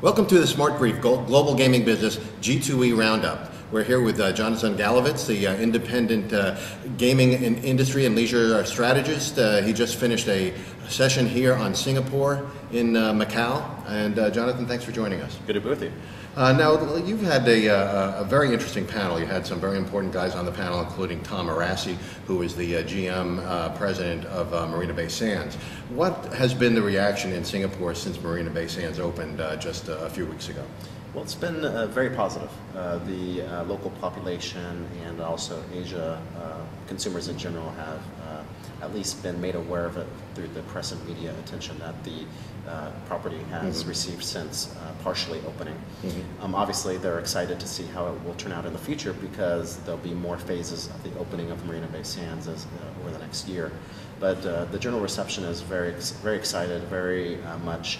Welcome to the Smart Brief, Global Gaming Business G2E Roundup. We're here with Jonathan Galaviz, the independent gaming industry and leisure strategist. He just finished a session here on Singapore in Macau. And Jonathan, thanks for joining us. Good to be with you. Now, you've had a very interesting panel. You had some very important guys on the panel, including Tom Arassi, who is the GM president of Marina Bay Sands. What has been the reaction in Singapore since Marina Bay Sands opened just a few weeks ago? Well, it's been very positive. The local population and also Asia consumers in general have at least been made aware of it through the press and media attention that the property has received since partially opening. Obviously, they're excited to see how it will turn out in the future because there'll be more phases of the opening of Marina Bay Sands over the next year. But the general reception is very excited, very much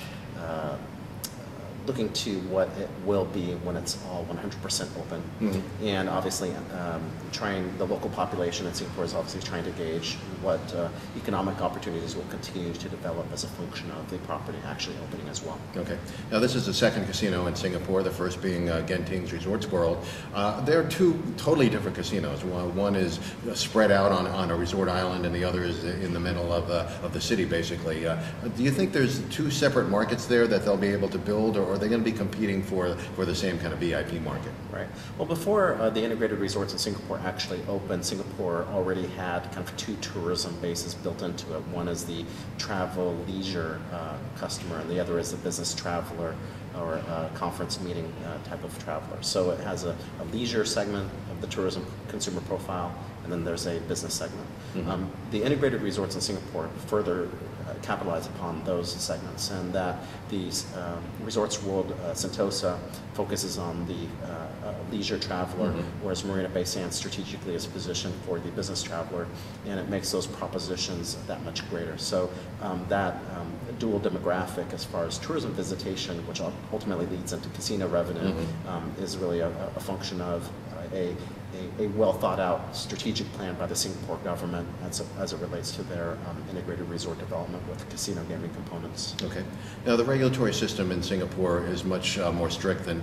looking to what it will be when it's all 100% open. And obviously the local population in Singapore is obviously trying to gauge what economic opportunities will continue to develop as a function of the property actually opening as well. Okay. Now this is the second casino in Singapore, the first being Genting's Resorts World. There are two totally different casinos. One is spread out on a resort island and the other is in the middle of the city basically. Do you think there's two separate markets there that they'll be able to build, or are they going to be competing for the same kind of VIP market? Right. Well, before the integrated resorts in Singapore actually opened, Singapore already had kind of two tourism bases built into it. One is the travel leisure customer, and the other is the business traveler or conference meeting type of traveler. So it has a leisure segment of the tourism consumer profile, and then there's a business segment. The integrated resorts in Singapore further capitalize upon those segments, and that the Resorts World Sentosa focuses on the leisure traveler, whereas Marina Bay Sands strategically is positioned for the business traveler, and it makes those propositions that much greater. So that dual demographic as far as tourism visitation, which ultimately leads into casino revenue, is really a function of a well thought out strategic plan by the Singapore government as it relates to their integrated resort development with casino gaming components. Okay. Now the regulatory system in Singapore is much more strict than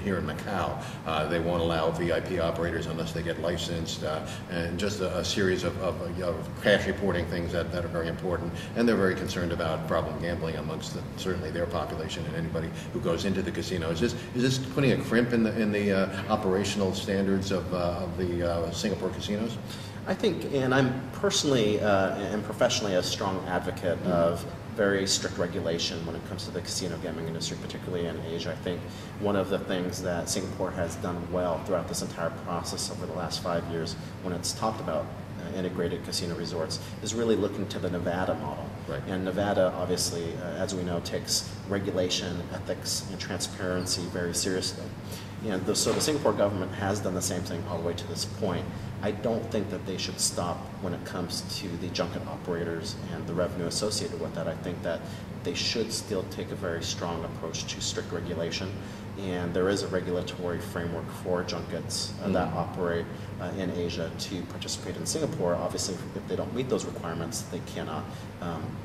here in Macau. They won't allow VIP operators unless they get licensed, and just a series of cash reporting things that are very important. And they're very concerned about problem gambling amongst certainly their population and anybody who goes into the casino. Is this putting a crimp in the operational standards of the Singapore casinos? I think, and I'm personally and professionally a strong advocate of very strict regulation when it comes to the casino gaming industry, particularly in Asia. I think one of the things that Singapore has done well throughout this entire process over the last 5 years when it's talked about integrated casino resorts is really looking to the Nevada model. Right. And Nevada, obviously, as we know, takes regulation, ethics, and transparency very seriously. And so the Singapore government has done the same thing all the way to this point. I don't think that they should stop when it comes to the junket operators and the revenue associated with that. I think that they should still take a very strong approach to strict regulation. And there is a regulatory framework for junkets that operate in Asia to participate in Singapore. Obviously, if they don't meet those requirements, they cannot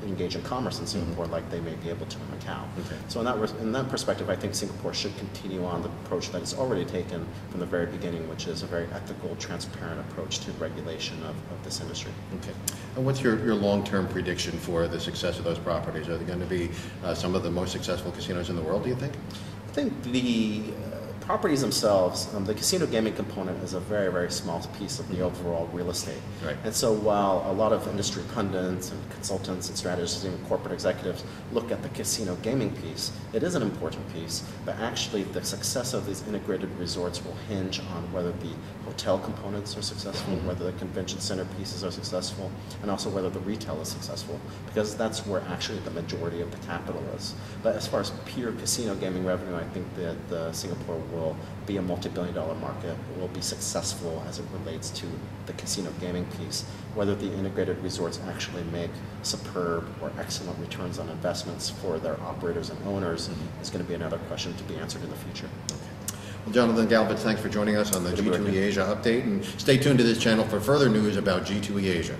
engage in commerce in Singapore like they may be able to in Macau. Okay. So in that perspective, I think Singapore should continue on the approach that it's already taken from the very beginning, which is a very ethical, transparent approach to regulation of this industry. Okay. And what's your long-term prediction for the success of those properties? Are they going to be some of the most successful casinos in the world, do you think? I think the properties themselves, the casino gaming component is a very, very small piece of the overall real estate. Right. And so while a lot of industry pundits and consultants and strategists and corporate executives look at the casino gaming piece, it is an important piece, but actually the success of these integrated resorts will hinge on whether the hotel components are successful, whether the convention center pieces are successful, and also whether the retail is successful, because that's where actually the majority of the capital is. But as far as pure casino gaming revenue, I think that Singapore will be a multi-billion-dollar market. It will be successful as it relates to the casino gaming piece. Whether the integrated resorts actually make superb or excellent returns on investments for their operators and owners is going to be another question to be answered in the future. Okay. Well, Jonathan Galaviz, thanks for joining us on the G2E Asia update, and stay tuned to this channel for further news about G2E Asia.